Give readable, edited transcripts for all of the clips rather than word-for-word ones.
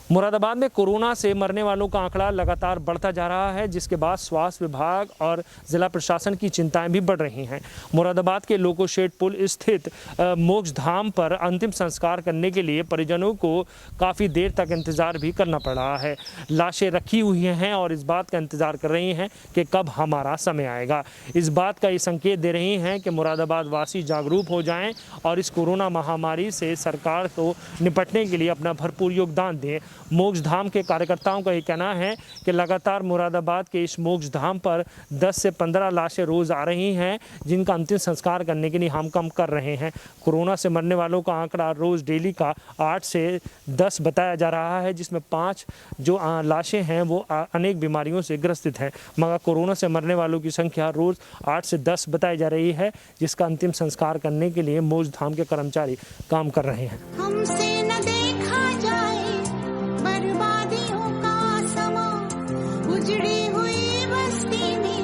मुरादाबाद में कोरोना से मरने वालों का आंकड़ा लगातार बढ़ता जा रहा है, जिसके बाद स्वास्थ्य विभाग और जिला प्रशासन की चिंताएं भी बढ़ रही हैं। मुरादाबाद के लोकोशेड पुल स्थित मोक्ष धाम पर अंतिम संस्कार करने के लिए परिजनों को काफ़ी देर तक इंतज़ार भी करना पड़ रहा है। लाशें रखी हुई हैं और इस बात का इंतज़ार कर रही हैं कि कब हमारा समय आएगा। इस बात का ये संकेत दे रही हैं कि मुरादाबाद वासी जागरूक हो जाएं और इस कोरोना महामारी से सरकार को निपटने के लिए अपना भरपूर योगदान दें। मोक्ष धाम के कार्यकर्ताओं का ये कहना है कि लगातार मुरादाबाद के इस मोक्ष धाम पर 10 से 15 लाशें रोज़ आ रही हैं, जिनका अंतिम संस्कार करने के लिए हम कम कर रहे हैं। कोरोना से मरने वालों का आंकड़ा रोज़ डेली का 8 से 10 बताया जा रहा है, जिसमें 5 जो लाशें हैं वो अनेक बीमारियों से ग्रसित हैं। मगर कोरोना से मरने वालों की संख्या रोज़ 8 से 10 बताई जा रही है, जिसका अंतिम संस्कार करने के लिए मोक्ष धाम के कर्मचारी काम कर रहे हैं। हमसे न देखा जाए बर्बादियों का समा, उजड़ी हुई बस्ती में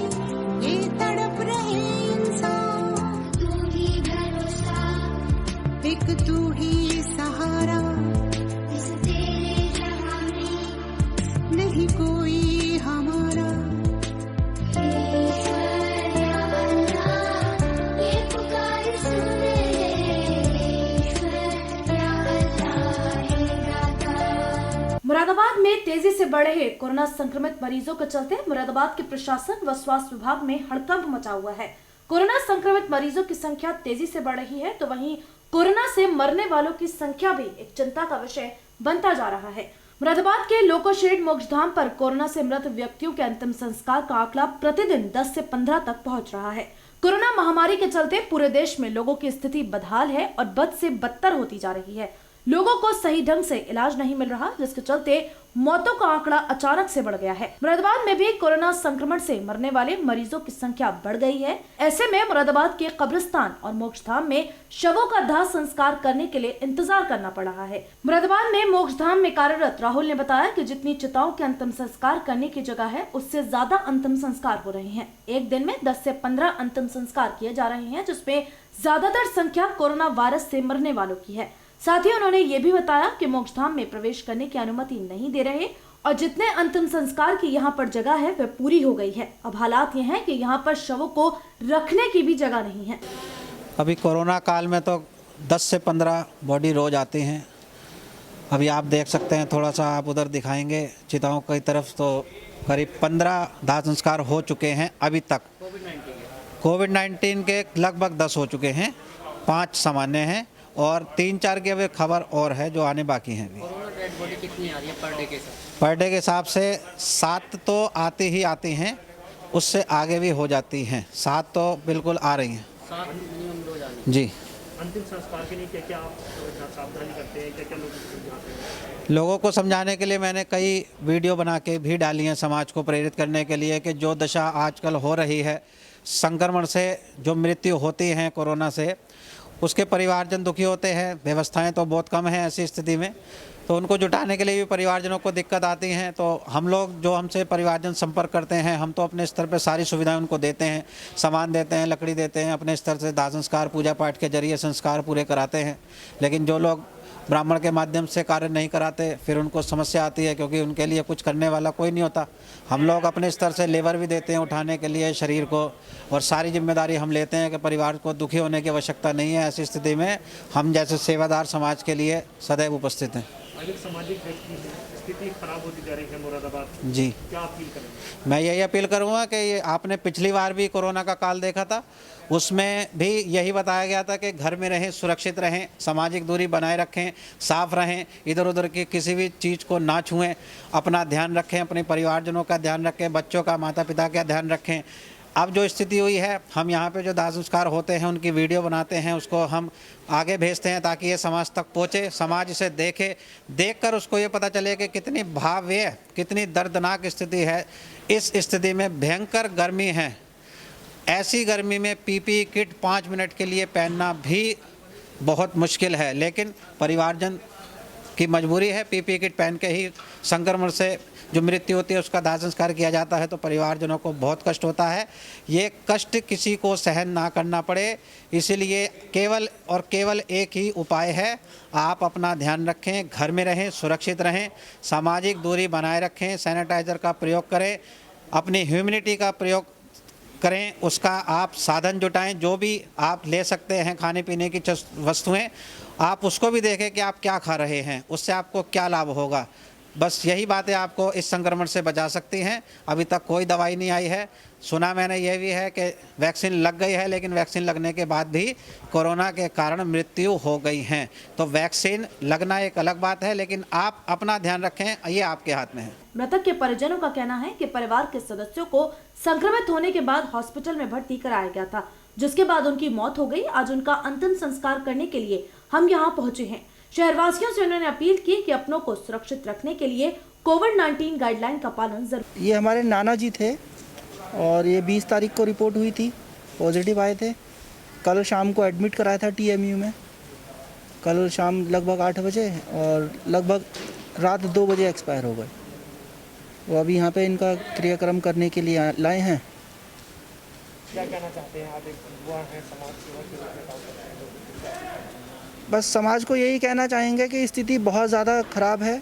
ये तड़प रहे इंसान। तू ही भरोसा, एक तू ही सहारा, इस तेरे जहां में नहीं कोई हमारा। मुरादाबाद में तेजी से बढ़ रहे कोरोना संक्रमित मरीजों के चलते मुरादाबाद के प्रशासन व स्वास्थ्य विभाग में हड़कंप मचा हुआ है। कोरोना संक्रमित मरीजों की संख्या तेजी से बढ़ रही है, तो वहीं कोरोना से मरने वालों की संख्या भी एक चिंता का विषय बनता जा रहा है। मुरादाबाद के लोकोशेड मोक्षधाम पर कोरोना से मृत व्यक्तियों के अंतिम संस्कार का आंकड़ा प्रतिदिन 10 से 15 तक पहुंच रहा है। कोरोना महामारी के चलते पूरे देश में लोगों की स्थिति बदहाल है और बद से बदतर होती जा रही है। लोगों को सही ढंग से इलाज नहीं मिल रहा, जिसके चलते मौतों का आंकड़ा अचानक से बढ़ गया है। मुरादाबाद में भी कोरोना संक्रमण से मरने वाले मरीजों की संख्या बढ़ गई है। ऐसे में मुरादाबाद के कब्रिस्तान और मोक्षधाम में शवों का दाह संस्कार करने के लिए इंतजार करना पड़ रहा है। मुरादाबाद में मोक्षधाम में कार्यरत राहुल ने बताया कि जितनी चिताओं के अंतिम संस्कार करने की जगह है, उससे ज्यादा अंतिम संस्कार हो रहे हैं। एक दिन में 10 से 15 अंतिम संस्कार किए जा रहे हैं, जिसमें ज्यादातर संख्या कोरोना वायरस से मरने वालों की है। साथ ही उन्होंने ये भी बताया कि मोक्षधाम में प्रवेश करने की अनुमति नहीं दे रहे और जितने अंतिम संस्कार की यहाँ पर जगह है वह पूरी हो गई है। अब हालात ये हैं कि यहाँ पर शवों को रखने की भी जगह नहीं है। अभी कोरोना काल में तो 10 से 15 बॉडी रोज आती हैं। अभी आप देख सकते हैं, थोड़ा सा आप उधर दिखाएंगे चिताओं की तरफ, तो करीब 15 दाह संस्कार हो चुके हैं अभी तक। कोविड-19 के लगभग 10 हो चुके हैं, 5 सामान्य हैं और 3-4 की अभी खबर और है जो आने बाकी हैं। कोरोना डेड बॉडी कितनी आ रही है पर डे के हिसाब? पर डे के हिसाब से 7 तो आती हैं, उससे आगे भी हो जाती हैं। 7 तो बिल्कुल आ रही हैं। 7 मिनिमम रोज आ रही है। जी। अंतिम संस्कार के लिए क्या आप सावधानी करते हैं, क्या लोगों को समझाते हैं? लोगों को समझाने के लिए मैंने कई वीडियो बना के भी डाली हैं, समाज को प्रेरित करने के लिए कि जो दशा आजकल हो रही है, संक्रमण से जो मृत्यु होती हैं कोरोना से, उसके परिवारजन दुखी होते हैं। व्यवस्थाएं तो बहुत कम हैं ऐसी स्थिति में, तो उनको जुटाने के लिए भी परिवारजनों को दिक्कत आती हैं। तो हम लोग जो हमसे परिवारजन संपर्क करते हैं, हम तो अपने स्तर पर सारी सुविधाएं उनको देते हैं, सामान देते हैं, लकड़ी देते हैं, अपने स्तर से दाह संस्कार पूजा पाठ के जरिए संस्कार पूरे कराते हैं। लेकिन जो लोग ब्राह्मण के माध्यम से कार्य नहीं कराते, फिर उनको समस्या आती है, क्योंकि उनके लिए कुछ करने वाला कोई नहीं होता। हम लोग अपने स्तर से लेबर भी देते हैं उठाने के लिए शरीर को, और सारी जिम्मेदारी हम लेते हैं कि परिवार को दुखी होने की आवश्यकता नहीं है। ऐसी स्थिति में हम जैसे सेवादार समाज के लिए सदैव उपस्थित हैं। अनेक सामाजिक स्थिति खराब होती जा रही है मुरादाबाद, जी, क्या अपील करेंगे? मैं यही अपील करूँगा कि ये आपने पिछली बार भी कोरोना का काल देखा था, उसमें भी यही बताया गया था कि घर में रहें, सुरक्षित रहें, सामाजिक दूरी बनाए रखें, साफ रहें, इधर उधर की किसी भी चीज़ को ना छुएं, अपना ध्यान रखें, अपने परिवारजनों का ध्यान रखें, बच्चों का, माता पिता का ध्यान रखें। अब जो स्थिति हुई है, हम यहाँ पे जो दाह संस्कार होते हैं उनकी वीडियो बनाते हैं, उसको हम आगे भेजते हैं ताकि ये समाज तक पहुँचे, समाज इसे देखे, देखकर उसको ये पता चले कि कितनी भाव्य, कितनी दर्दनाक स्थिति है। इस स्थिति में भयंकर गर्मी है, ऐसी गर्मी में पीपीई किट 5 मिनट के लिए पहनना भी बहुत मुश्किल है, लेकिन परिवारजन की मजबूरी है, पीपीई किट पहन के ही संक्रमण से जो मृत्यु होती है उसका दाह संस्कार किया जाता है तो परिवारजनों को बहुत कष्ट होता है। ये कष्ट किसी को सहन ना करना पड़े, इसीलिए केवल और केवल एक ही उपाय है, आप अपना ध्यान रखें, घर में रहें, सुरक्षित रहें, सामाजिक दूरी बनाए रखें, सैनिटाइज़र का प्रयोग करें, अपनी ह्यूमिनिटी का प्रयोग करें, उसका आप साधन जुटाएं, जो भी आप ले सकते हैं खाने पीने की वस्तुएं, आप उसको भी देखें कि आप क्या खा रहे हैं, उससे आपको क्या लाभ होगा। बस यही बातें आपको इस संक्रमण से बचा सकती हैं। अभी तक कोई दवाई नहीं आई है। सुना मैंने ये भी है कि वैक्सीन लग गई है, लेकिन वैक्सीन लगने के बाद भी कोरोना के कारण मृत्यु हो गई हैं। तो वैक्सीन लगना एक अलग बात है, लेकिन आप अपना ध्यान रखें, ये आपके हाथ में है। मृतक के परिजनों का कहना है कि परिवार के सदस्यों को संक्रमित होने के बाद हॉस्पिटल में भर्ती कराया गया था, जिसके बाद उनकी मौत हो गई। आज उनका अंतिम संस्कार करने के लिए हम यहाँ पहुँचे हैं। शहरवासियों से उन्होंने अपील की कि अपनों को सुरक्षित रखने के लिए कोविड-19 गाइडलाइन का पालन जरूर। ये हमारे नाना जी थे और ये 20 तारीख को रिपोर्ट हुई थी, पॉजिटिव आए थे। कल शाम को एडमिट कराया था TMU में, कल शाम लगभग 8 बजे और लगभग रात 2 बजे एक्सपायर हो गए। वो अभी यहाँ पे इनका क्रियाक्रम करने के लिए लाए हैं। क्या कहना चाहते हैं आप, एक युवा हैं, समाज सेवा के रूप में काम करते हैं? बस समाज को यही कहना चाहेंगे कि स्थिति बहुत ज़्यादा ख़राब है।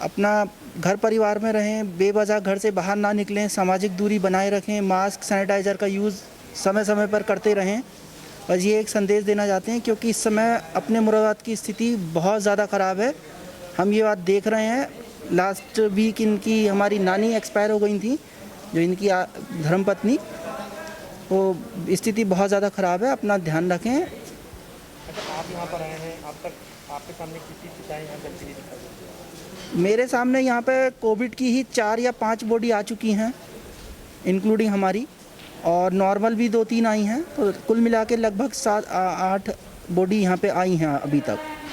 अपना घर परिवार में रहें, बेवजह घर से बाहर ना निकलें, सामाजिक दूरी बनाए रखें, मास्क सैनिटाइज़र का यूज़ समय समय पर करते रहें। बस ये एक संदेश देना चाहते हैं, क्योंकि इस समय अपने मुरादाबाद की स्थिति बहुत ज़्यादा ख़राब है। हम ये बात देख रहे हैं। लास्ट वीक इनकी हमारी नानी एक्सपायर हो गई थी, जो इनकी धर्मपत्नी। वो स्थिति बहुत ज़्यादा ख़राब है, अपना ध्यान रखें। अच्छा, आप यहाँ पर आए हैं, अब तक आपके सामने कितनी चिताएं यहाँ जलती हुई दिखाई देती हैं? मेरे सामने यहाँ पे कोविड की ही 4 या 5 बॉडी आ चुकी हैं, इंक्लूडिंग हमारी, और नॉर्मल भी 2-3 आई हैं। तो कुल मिला के लगभग 7-8 बॉडी यहाँ पे आई हैं अभी तक।